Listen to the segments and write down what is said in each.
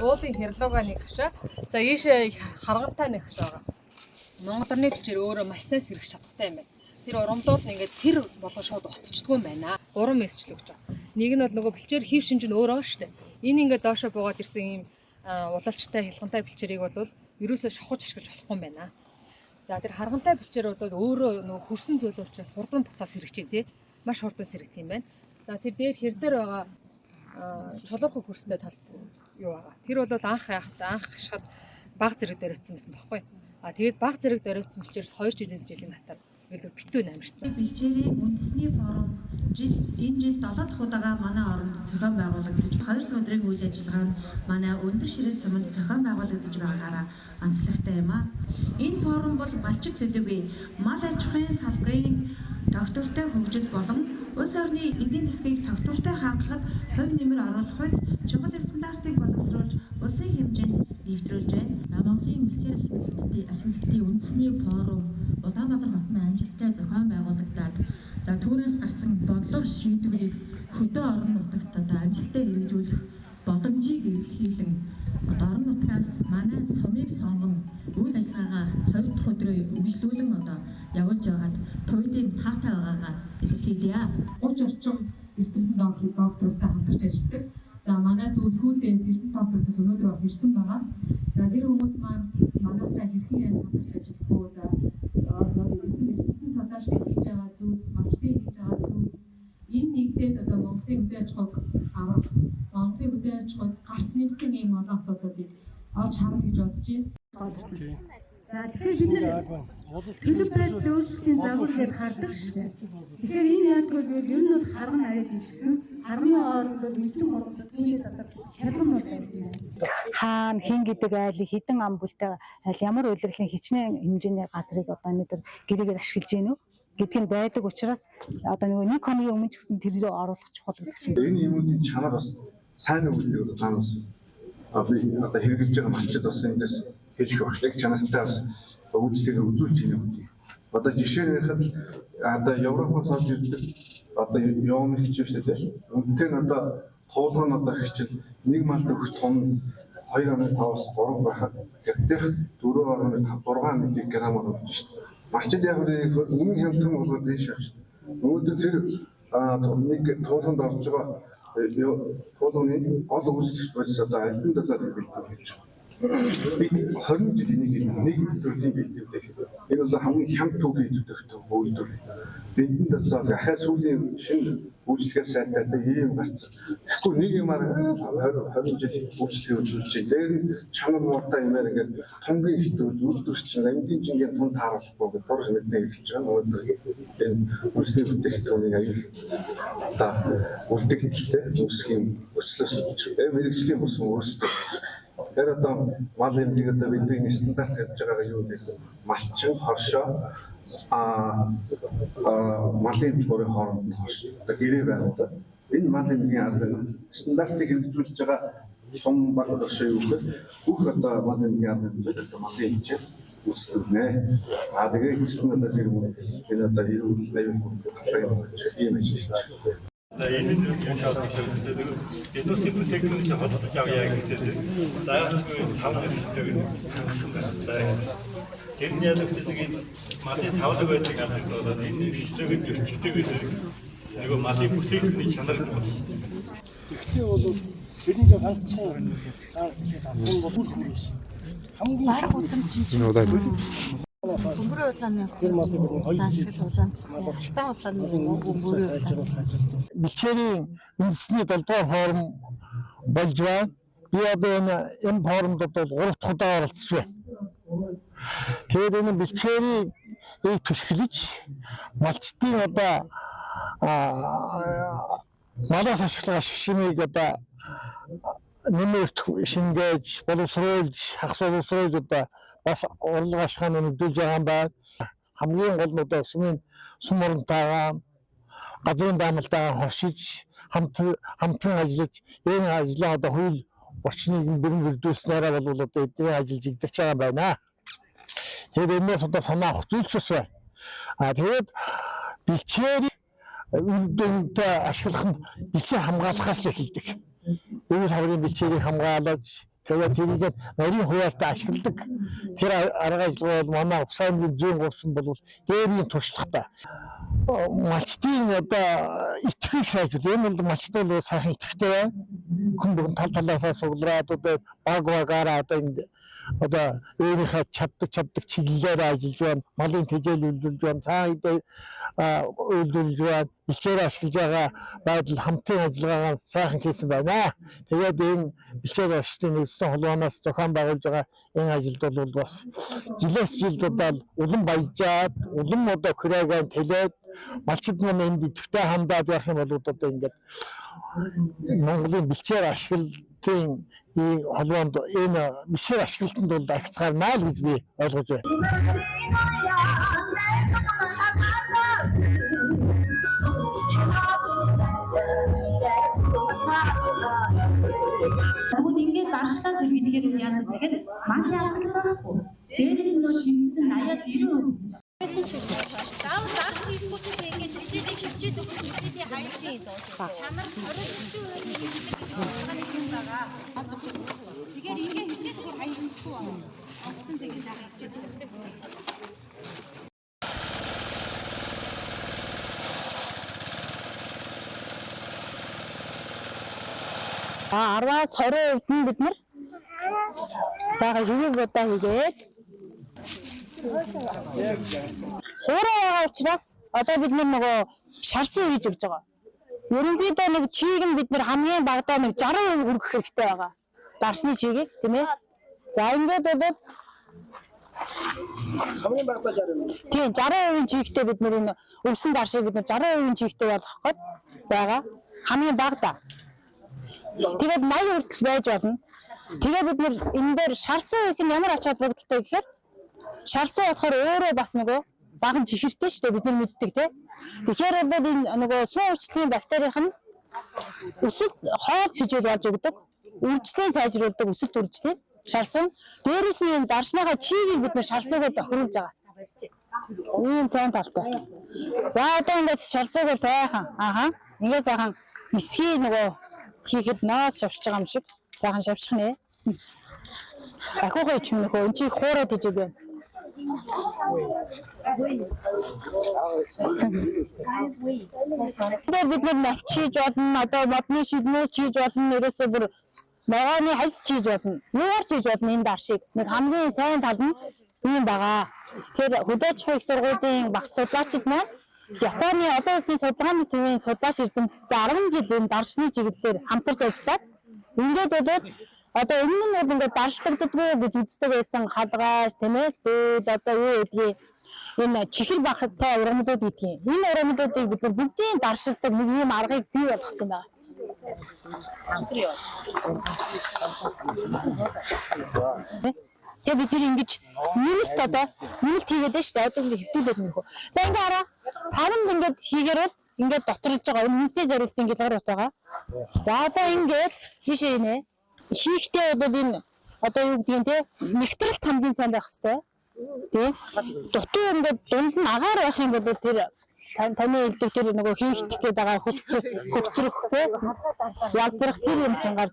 уулын хирлуугаа нэг хашаа. За ийшээ харгалтай нэг хашаа байгаа. Монгол орны бэлчээр өөрөө маш сайн сэргэж чадахтай юм байна. Тэр урамлууд нь ингээд тэр болон шууд устчдгүй юм байна. 3 мессеж л өгч байгаа. Нэг нь бол нөгөө бэлчээр хив шинж нь өөрөө шүү дээ. Энэ ингээд доошоо буугаад ирсэн ийм улалчтай хилгантай бэлчээрийг бол ерөөсөө шохож ашиглаж болохгүй юм байна. За тэр харгантай бэлчээр бол өөрөө нөгөө хөрсөн зөөлөө учраас хурдан буцаас сэргэж тий. Маш хурдан сэргдэг юм байна. За тэр дээр хэр дээр байгаа чулуурхаг хөрсөндөө тал юу байгаа. Тэр бол анх хашаад баг зэрэг дөрөвцсөн байсан байхгүй. А тэгээд баг зэрэг дөрөвцсөн бэлчээрс 2 жилийн хатаар зөв битүү намжирсан. Бэлчээрийн үндэсний форум энэ жил 7 дахь удаага манай оронд зохион байгуулагдаж 2 дахь өдрийн үйл ажиллагаа нь манай өндөр ширээ суманд зохион байгуулагдаж байгаагаараа онцлогтой юм а. Энэ форум бол малчид төдийгүй мал аж ахуйн салбарын тогтвортой хөгжил болон улс орны эдийн засгийг тогтвортой хангахад хувь нэмэр оруулах үед чухал стандартыг боловсруулж улсын хэмжээнд нэвтрүүлж байна. Монголын бэлчээр ашиглалтын үндэсний форум Улаанбаатар хотын амжилттай зохион байгуулагдаад за түүнээс гарсан бодлого шийдвэрийг хөдөө орон нутагт амжилттай хэрэгжүүлэх боломжийг эрэлхийлэн орон нутгаас манай сумыг сонгон үйл ажиллагаагаа 2 дахь өдрөө үргэлжлүүлэн явуулж байгаад туйлын таатай байгаагаа илэрхийлье. 30 орчим эрдэмтэн доктортой хамтарч ажилладаг. За манай зөвлөхүүдээс эрдэнэ доктороос өнөөдөр бас ирсэн байгаа. За тэр хүмүүс маань манайтай хэрхэн яаж хамтарч ажиллах вэ? За эрдэнэ судлаачдын хийж байгаа зүйлс, малчдын хийж байгаа зүйлс энэ нэгдээд Монголын хөдөө аж ахуйг аврах, Монголын хөдөө аж ахуйд гарц нэгсэн ийм олон асуудлуудыг олж харах гэж бодож байна. За тэгэхээр бид нэр төлөв байдал өөрчлөлтийн загвар гэж хардаг шүү дээ. Тэгэхээр энэ яг бол ер нь бол харган аяд гिचгэн харганы оронд бол мэдрэм бодлого үүний татах хялган бол байсан юм. Хаана хин гэдэг айлыг хідэн ам бүлтэй айл ямар үйлрлийн хичнээн хэмжээний газрыг өнөөдөр гэрээгээр ашиглаж гинүү гэдг нь байдаг учраас нөгөө нэг хоногийн өмнө ч гэсэн тэрийг оруулах чухал гэдэг чинь. Энэ юмуудын чанар бас сайн үйлдэл цаана бас хэрэгжилж байгаа малчид бас эндээс хэлэх багшлаг чанартай бас үйлчлэгээ үзүүлж ийм юм. Жишээ нь ярихад Европоос орж ирдэг юм их ч шүү дээ. Үнэтэй нь туулгын хичээл 1 малд өгөх том 2.5-аас 3 байхад гэтэх 4.5 6 мг өгч шүү дээ. Малчид яг үнэн хямдхан болгоод дээш явж шүү дээ. Өнөөдөр тэр нэг туулганд орж байгаа туулгын гол үүсгэж бодис альбан дазаад бэлтгэж хийж байна. Бид 20 жилийн нэг төрлийн бэлтгэлээ хийсэн. Энэ бол хамгийн хямд түүхий төдөгтөө үйлдвэр. Бэлтэн дазаад ахаа сүүлийн шинэ үйлчлэгээ сайтай ийм гарцсан. Тэгэхгүй нэг юмар 20 жил үйлчлэгээ үзүүлж байна. Дээр чанар муутай юмар ингээд тунгийн хитүүж үйлдвэр чинь амьдын жингийн тун тааралгүй гэдэг бор хэмэдэй эхэлж байгаа. Өнөөдөр энэ үйлчлэгээ бүтээгдэхүүнийг аюул үлдэх хэлтэй үүсгэн өчлөөс мэрэгжлийн бус өөрсдөө тэр мал эмнэлэг бидний стандарт хийж байгаагаа юу гэдэг малчин хоршоо малын чурын хооронд хоршоо гэрээ байгуулдаг. Энэ мал эмнэлгийн арга стандартыг хэрэгжүүлж байгаа сум баг horшоо юу гэхээр бүх мал эмнэлгийн арга хэмжээгээр малын хэмжээ үүсгэнэ. Тэгээд эцэст нь тэр юм энэ эрүүл аюул хөдлөх юм ажил. Энэ эдийн бүтээгдэхүүн хотод явъя гэдэг. Заавалчгүй 5 хэсгээр хангасан байна. Тэр нь яг тэгтээ малын тавлаг байдаг гэдэг энэ хэсгээр зөрчигдөг гэсэн нөгөө малын бүтээгдэхүүний чанарыг бодсон. Гэхдээ бол тэрний ганцхан бол хүрээс хамгийн баг үзэмж Бөмбөрийн улааны ашигла улаан цэцний халтан улааны бөмбөрийн улаан. Бэлчээрийн үндэсний 7 дугаар форум болж байна. Би энэ форумд бол 3 дахь удаа оролцож байна. Тэгээд энэ бэлчээрийг түшиглэж малчдын малаас ашиглах шимийг нэмэрт шингээж боловсруулж хагас боловсруулж бас урлаг ашгааны нэгдүүлж байгаа юм байна. Хамгийн гол нь сумын сум оронтойгоо газрын даамалтайгаа хоршиж хамтран ажиллаж энэ ажлаа хууль орчныг бүрэн бүрдүүлснээрээ бол эдгээр ажил жигдэж байгаа юм байна. Тэгээд энэс санаа хөтөлж байна. Тэгээд бэлчээр үйлдвэрт ашиглах нь бэлчээр хамгаалахаас л эхэлдэг. Эвэр хаврын бэлчээрийг хамгаалаж Тэгээд тэрийг нарийн хуваалтаа ашигладаг. Тэр арга ажиллагаа бол манай Усааны 130 бол дээрийн туршлагатай. Малчдын одоо итгэх сайжуул. Энэ бол малчд бол сайхан итгэвтэй байна. Хүн бүгд тал талаасаа суглаад одоо багаараа одоо энэ одоо өөрийнхөө чаддаг чиглэлээр ажиллаж байна. Малын тэжээлүүлж байна. Цаана үйлдвэрлэж байна. Бэлчээр ашиглаж байгаа байдал хамтын ажиллагаагаа сайхан хийсэн байна. Тэгээд энэ бэлчээр ашиглалтын нэгдсэн холбооноос зохион байгуулж байгаа энэ ажилд бол бас жилээс жилд одоо улам баяжаад, улам одоо хүрээгээ тэлээд малчид маань энд идэвхтэй хандаад явах юм бол одоо ингээд Монголын бэлчээр ашиглалтын холбоонд энэ бэлчээр ашиглалтанд бол агцгаарнаа л гэж би ойлгож байна. Тэгвэл ингээд даршлаа зэрэгдгээд яагаад гэвэл маань яагаад байхгүй. Дээрээс нь шийдсэн 80-90%. Даавал шийдвэрт ингээд бэлчээрийг хэрчээд өгөх бэлчээрийн хаяшийн чанар 20-40% байгаа. Тэгэхээр ингээд хэрчээд өгөх хаяшгүй байна. Онгоцон тэгээд хэрчээд өгөх. А 10-20% нь бид нар сайхан юуг бодоо хийгээд хуурай байгаа учраас одоо бид нөгөө шарсан хийж өгч байгаа. Ерөнхийдөө нэг чийг нь бид нар хамгийн багадаа нэг 60% хүргэх хэрэгтэй байгаа. Дарсны чигийг тийм ээ. За ингээд бол хамгийн багадаа 60%. Тийм 60% чигтэй бид нар энэ өвсөн даршийг бид нар 60% чигтэй болгох гээд байгаа. Хамгийн багадаа. Тэгээд 80 хүртэл байж болно. Тэгээ бид нар энэ дээр шарсан их нь ямар ач холбогдолтой гэхээр шарсан болохоор өөрөө бас нөгөө баган чихэртэй шүү дээ бид нар мэддэг тий. Тэгэхээр бол энэ нөгөө суун урчлалын бактерийнх нь өсөлт хоол тижэл болж өгдөг. Үржлэн сайжруулдаг өсөлт үржлэн шарсан. Дээрээс нь энэ даршныхаа чигийг бид нар шарсаагаар тохируулж байгаа. Ийм сайн талтай. За одоо ингээд шарсаагаар сайхан ингээд сайхан эсхий нөгөө хийхэд наад шавшиж байгаа юм шиг сайхан шавших нэ. Ахиухай чимнөхөө энэ чи хуурай гэж байна. Бид нар навчиж болно, одоо модны шилнөөс хийж болно, ерөөсөө бүр ногооны хальс хийж болно. Юугаар хийж болно энэ даршийг. Нэг хамгийн сайн тал нь ийм байгаа. Тэгэхээр хөдөөж их сургуулийн багш судлаачид маань Японы олон улсын судалгааны төвийн судлаач эрдэмтдтэй 10 жил энэ даршны чиглэлээр хамтарч ажиллаад ингээд болоод одоо өмнө нь бол ингээд даршлагддаггүй гэж үздэг байсан халгай тийм ээ одоо юу гэдгийг энэ чихэр бахтай ургамлууд гэдгийг энэ ургамлуудыг бид нар бүгдийн даршилдаг нэг юм аргыг бий болгосон байна. Тэгээ бид нар ингэж нэмэлт одоо нэмэлт хийгээд байна шүү дээ. Одоо ингэ хэвтүүлээд нөхөө. За ингээ хараа. Савнд ингээд хийгээр бол ингээд доторлж байгаа. Энэ үнсний зорилт ингээд гар утаага. За одоо ингээд тийшээ инэ. Хийхдээ бол энэ одоо юу гэдгийг те нэгтрэлт хамгийн сайн байх хэрэгтэй. Тий. Дутуу ингээд дунд нь агаар байх юм бол тэр таны хэлдэг тэр нөгөө хийх гээд байгаа хөвцөрөхтэй ялзрах тэр юм чинь гар.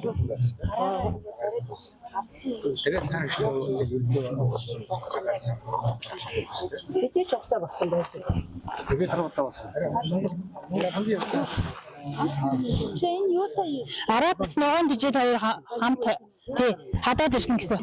Тэгээд жогсоо болсон байж. Тэгээд харуултаа болсон. Жин юу таа? Арабс ногоон дижит хоёр хамт тий хадаад ирсэн гэсэн.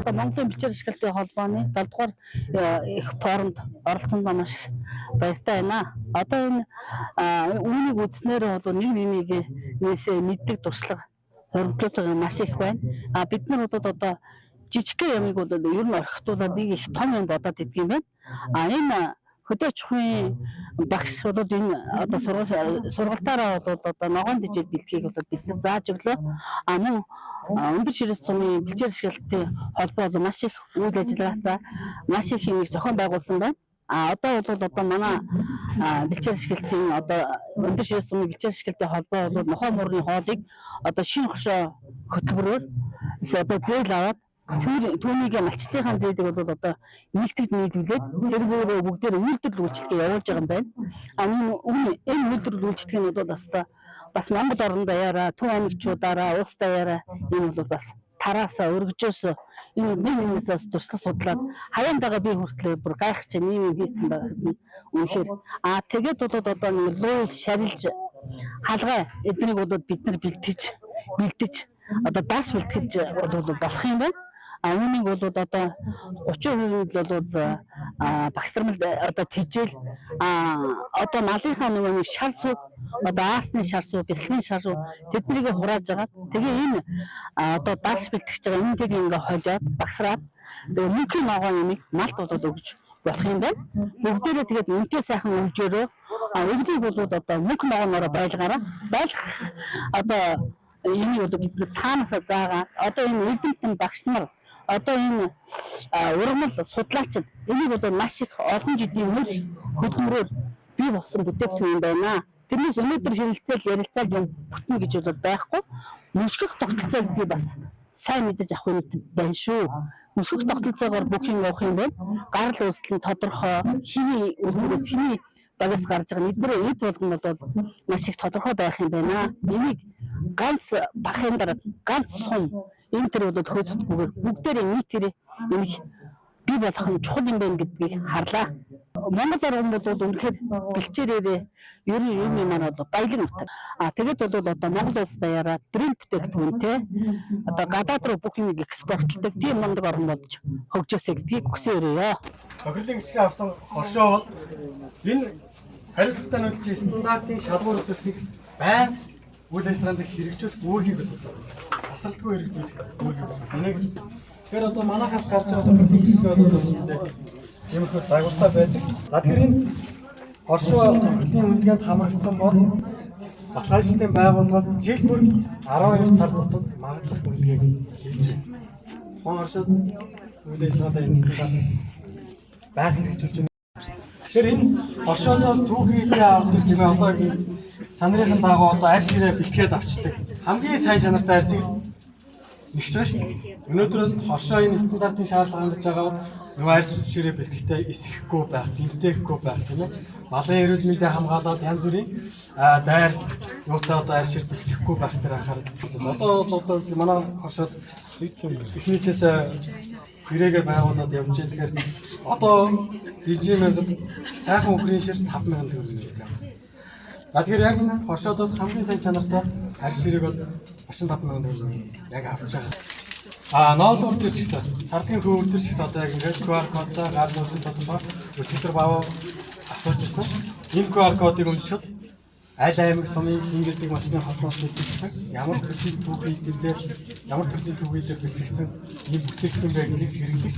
Монголын бэлчээр ашиглалтын холбооны 7 дугаар их форумд оролцсонд маш баяртай байна. Одоо энэ үүнийг үзснээр бол нэг нэгнээс мэддэг туршлага хоригдлууд маш их байна. Бид нар одоо жижигхэн ямыг бол ер нь орхитуулаад нэг их том юм бодоод идэх юм байна. Энэ хөдөөж ухын багш бол энэ одоо сургалтаараа бол одоо ногоон дижил бэлтгийг бол бид зааж өглөө. Мөн өндөр ширээс сумын бэлчээр ашиглалтын холбоо бол маш их үйл ажиллагаатай маш их юм зохион байгуулсан байна. Одоо бол одоо манай бэлчээр ашиглалтын одоо өндөр ширээс сумын бэлчээр ашиглалтын холбоо бол нохой мөрний хоолыг одоо шинэ хошоо хөтөлбөрөөр одоо зээл аваад Түүнийг малчтынхаа зээдэг бол одоо нэгтгэж нийлүүлээд тэр бүгдээр үйлдвэрлэл үйлчлэгээ явуулж байгаа юм байна. Энэ үйлдвэрлэл үйлчлэгээнүүд бас Монгол орн даяараа, Төв аймагчуудаараа, улс даяараа энэ бол бас тараасаа өргөжөөс энэ нэгнээс туслах судлаад хаяандаага би хүртлээ бүр гайхаж ийм хийсэн байгаад нь үнэхээр тэгээд бол одоо нэг луу шарилж хаалгаа эднийг бол бид нар бэлдэж одоо даас бэлтгэж болох юм байна. Үүнийг бол одоо 30% бол багсрамал одоо тижэл одоо малынхаа нэг шар суу одоо аасны шар суу, бэлтгэлийн шар суу тэднийг хурааж байгаа. Тэгээ энэ одоо даас бэлтгэж байгаа энэнийг ингээ холиод багсраад тэгээ мөнхийн ногоон юмыг малд бол өгж болох юм байна. Бүгдээрээ тэгээд үнэтэй сайхан өвжөөрөө өвлийг бол одоо мөнх ногооноор байлгах одоо энийг бол бид цаанаасаа заагаа одоо энэ элдэнтэн багш нар одоо энэ ургамал судлаачид энийг бол маш их олон жилийн хөдөлмөрөөр бий болсон бүтээгдэхүүн юм байна. Тэрнээс өнөөдөр ярилцаал юм бүтэн гэж бол байхгүй. Мөшгөх тогтолцоог би бас сайн мэдэж авах юм байна шүү. Мөшгөх тогтолцоогоор бүх юм явах юм байна. Гарал үүсэл нь тодорхой, хиний өргөөс хиний багаас гарч байгаа эдгээр эд болгон бол маш их тодорхой байх юм байна. Энийг ганц бахын дараа ганц сум энэ төр бол хөөцдгүйгээр бүгдээрээ нийтээрээ энийг бий болгох нь чухал юм байна гэдгийг харлаа. Монгол орн бол үнэхээр бэлчээрээрээ ер нь юм маань бол баялаг нутаг. Тэгээд бол одоо Монгол улс даяараа дрон бүтээгдэхүүнтэй одоо гадаад руу бүх юмыг экспортлдог тийм мундаг орн болж хөгжөөсэй гэдгийг хүсэн өрөөё. Тохирлын гишгэн авсан оршоо бол энэ хариуцлагатай нөлөөлж стандартын шалгуур үзүүлэлтийг байнга үйл ажиллагаанд хэрэгжүүлэх үүргийг тасралтгүй хэрэгжүүлэх үүргийг энийг тэгэхээр одоо манайхаас гарч байгаа тохирлын гишгэн бол үүсэндээ иймэрхүү загвартай байдаг. За тэгэхээр энэ оршоо тохирлын үнэлгээнд хамрагдсан бол баталгаажлалтын байгууллагаас жил бүр 12 сар тусад магадлах үнэлгээг хийж байна. Тухайн оршоод үйл ажиллагаанд энэ стандарт байнга хэрэгжүүлж байна. Тэгэхээр энэ оршоодоос түүхийгээ авдаг тийм ээ одоо чанарын дагуу одоо арьс ширээ бэлтгээд авчдаг. Хамгийн сайн чанартай арьсыг нэгж байгаа шүү дээ. Өнөөдөр бол хоршоо энэ стандартын шаардлаганд байгаа нөгөө арьс ширээ бэлтгэхдээ эсэхгүй байх, гэмтээхгүй байх тийм ээ. Малын эрүүл мэндийг хамгаалаад янз бүрийн дайр юутай одоо арьс ширээ бэлтгэхгүй байх дээр анхаарал. Одоо манай хоршоод эхнийчээс гэрээгээ байгуулад явж байгаа. Тэгэхээр одоо дижимэд сайхан өхрийн шир 5,000 төгрөг гэдэг. За тэгэхээр яг энэ хоршоодоос хамгийн сайн чанартай арьс ширийг бол 35,000 төгрөг яг авч байгаа. Ноолуур дээр ч гэсэн сарлагын хөвөр дээр ч гэсэн одоо яг ингээд QR кодсаа гал нуусан тусмаар өчигдөр баваа асууж ирсэн. Энэ QR кодыг уншаад аль аймаг сумын ингээд машины хотноос бэлтгэсэн ямар төрлийн түүхийдээ бэлтгэсэн ийм бүтээгдэхүүн байг нэг хэрэглэж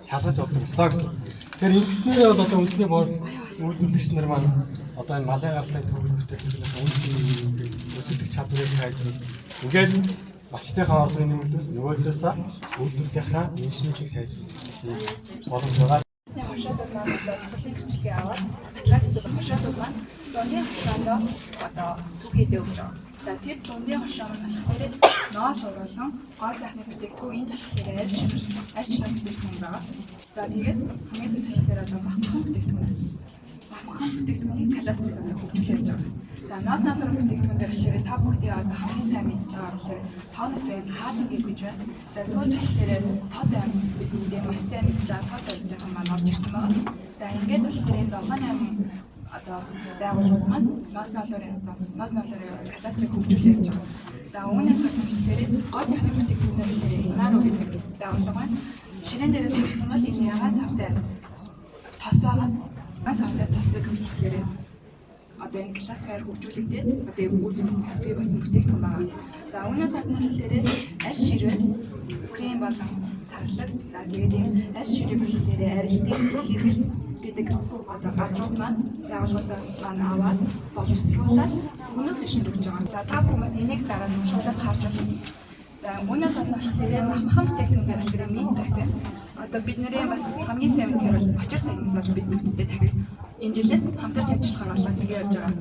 шалгаж олдог болсон гэсэн. Тэгэхээр ингэснээр бол одоо үндэсний үйлдвэрлэгч нар маань одоо энэ малын гаралтай бүтээгдэхүүнээс өсөлтөх чадварыг сайжруулж ингээд малчтынхаа орлогын нэмэгдүүл нөгөө талаасаа үйлдвэрлэлийнхаа менежментийг сайжруулах боломж байгаа. Хоршоодууд маань одоо тохирлын гэрчлэгээ аваад баталгааждаг хоршоодууд маань дундын хоршоондоо одоо түүхийдээ өгч байгаа. За тэр дундын хоршоо маань болохоор ноол уруулан гоо сайхны бүтээгдэхүүн энэ болохоор арьс ширээ бүтээгдэхүүн байгаа. За тэгээд хамгийн сүүлд болохоор одоо маххан бүтээгдэхүүнийг кластерыг одоо хөгжүүлж явж байгаа. За ноос ноолор бүтээгдэхүүн дээр болохоор та бүхний одоо хамгийн сайн мэдж байгаа болохоор тоонот байна, хаалт гэж байна. За сүүлд болохоор тод амьс бидний маш сайн мэдж байгаа тод амьсын маань орж ирсэн байна. За ингээд болохоор энэ 7-8 одоо байгууллагууд маань ноос ноолорын кластерыг хөгжүүлж явж байгаа. За үүнээс гадна болохоор гоо сайхны бүтээгдэхүүн дээр болохоор Инару гэдэг байгууллага маань ширээн дээрээс ирсэн бол энэ ягаан савтай тос байгаа. Ягаан савтай тосыг болохоор одоо энэ кластераар хөгжүүлэгдээд одоо үйлдвэрлэлээс бий болсон бүтээгдэхүүн байгаа. За үүнээс гадна болохоор арьс ширээ, крем болон сарлаг, за тэгээд ийм арьс ширээ болохоор арилтын хэрэгэл гэдэг одоо газрууд маань байгууллагууд маань аваад боловсруулаад өнөө фэшн өгч байгаа. За та бүхнээс энийг дараа нь уншуулад харж байна. За үүнээс гадна болохоор махан бүтээгдэхүүн гэдэг мид байх. Одоо бидний бас хамгийн сайн мэдхээр бол очир тагнаас бол бид бүгдтэй дахиж энэ жилээс хамтарч ажиллахаар болоод ингэ явж байгаа.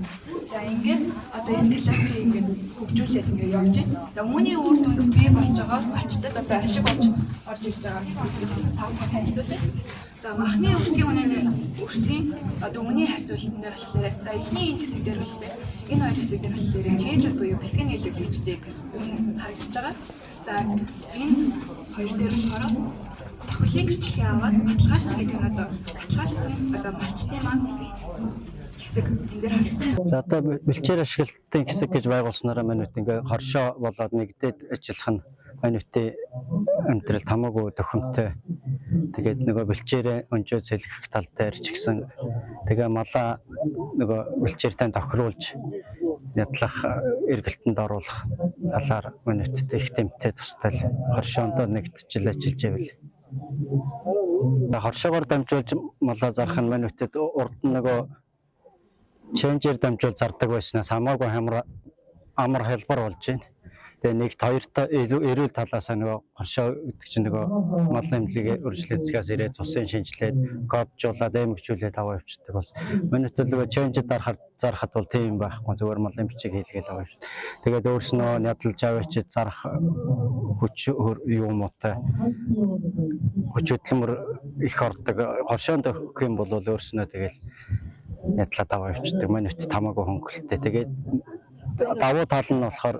За ингээд одоо энэ кластерыг ингээд хөгжүүлээд ингэ явж байна. За үүний үр дүнд бий болж байгаа малчтад одоо ашиг орж ирж байгаа гэсэн тав танилцуулъя. За махны өртгийн одоо үний харьцуулалтанд болохоор за эхний энэ хэсэг дээр болохоор энэ хоёр хэсэг дээр болохоор чэнжүүд буюу бэлтгэний илүүлэгчдийг харагдаж байгаа. За энэ хоёр дээр болохоор тохиолын гэрчлэгээ аваад баталгаажсан гэдэг нь одоо баталгаажсан одоо малчтын маань хэсэг энэ дээр харагдаж байна. За одоо бэлчээр ашиглалтын хэсэг гэж байгуулснараа манайд ингээ хоршоо болоод нэгдээд ажиллах нь манайдын амьдрал хамаагүй төхөмтэй. Тэгээд нөгөө бэлчээрээ өнжөө сэлгэх тал дээр ч гэсэн тэгээ малаа нөгөө бэлчээртэй тохируулж ядлах эргэлтэнд оруулах талаар манайд их тэмтэй тустай хоршоонд нэгдчил ажиллаж байв. Хоршоогоор дамжуулж малаа зарах нь манайд урд нь нөгөө ченжээр дамжуул зардаг байснаас хамаагүй амар хэлбэр болж байна. Тэгээ нэгт хоёртой эрүүл талаас нөгөө хоршоо гэдэг чинь нөгөө малын эмнэлгийн үржилгээцгээс ирээд цусын шинжилээд коджуулаад эмгчүүлээд аваа явчихдаг бас. Манай төлөвөө ченжэд зарахад бол тийм байхгүй зүгээр малын бичиг хийлгээл аваа явчих. Тэгээд өөрснөө ядалж аваач зарах хүч юм уутай хүч хөдөлмөр их ордог. Хоршоонд өгөх юм бол өөрснөө тэгэл ядлаад аваа явчихдаг. Манайд тамаагүй хөнгөлтэй. Тэгээд давуу тал нь болохоор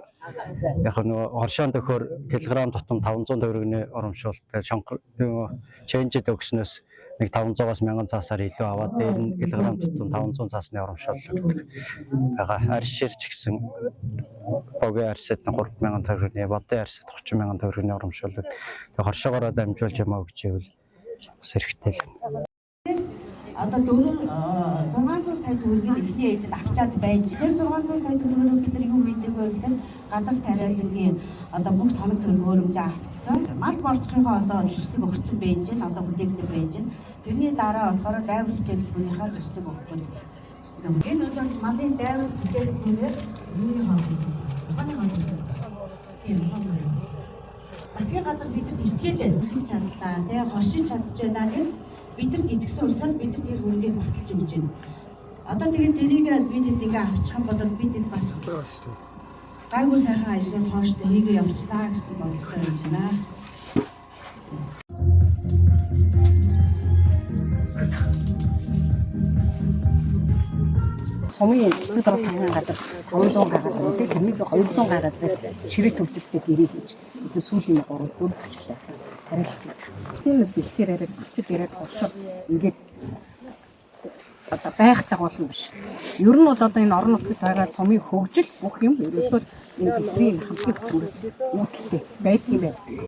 яг нөгөө хоршоонд өгөхөөр килограмм тутам 500 төгрөгийн урамшуулалтай ченжэд өгснөөс нэг 500-аас 1000 цаасаар илүү аваад дээр нь килограмм тутам 500 цаасны урамшуул өгдөг. Бага арьшир ч гэсэн богийн арьсад 3000 төгрөгийн, бодын арьсад 30000 төгрөгийн урамшуул. Тэгээ хоршоогоор дамжуулж юм аа гэж ивэл бас хэрэгтэй л. Одоо 600 сая төгрөгийг эхний ээжэд авчаад байж. Тэр 600 сая төгрөгөөр бид нар юу хийдэг вэ гэхээр газар тариалангийн одоо бүх тоног төгрөг хөрөмжөө авцсан. Мал борцохынхоо одоо төслийг өгсөн байж гэн одоо хүлээгдэх байж гэн. Тэрний дараа болохоор дайвар бүтээгдэхүүнийхээ төслийг өгөх нь. Энэ бол малын дайвар бүтээгдэхүүнээр юуны хаалсан. Ухааны хаалсан. Тийм хаалсан. Засгийн газар бидэнд итгэлээ хийж чадлаа. Тэгээ хоршиж чадж байна гэн. Бидэрт итгэсэн учраас бидэрт тэр хөрөнгөийг баталж өгч байна. Одоо тэгээд тэрийг бид ингээ авчих юм бол бид бас гайгүй сайхан ажлыг хооштой хийгээ явуулаа гэсэн бодлого байж байна. Сумын эцэг дор таны газар 500 гараад байдаг. Тэрний 200 гараад ширээ төвлөлтөд ирээд гэж. Тэр сүүлийн 3 4 болчихлоо. Харин тийм бэлчээр яриад бэлчээр яриад болчихсон. Ингээд одоо байхтай болно биш. Ер нь бол одоо энэ орон нутгад байгаа сумын хөгжил бүх юм ерөөсөө энэ бидний хамтын үүдэлтэй байдаг юм байна.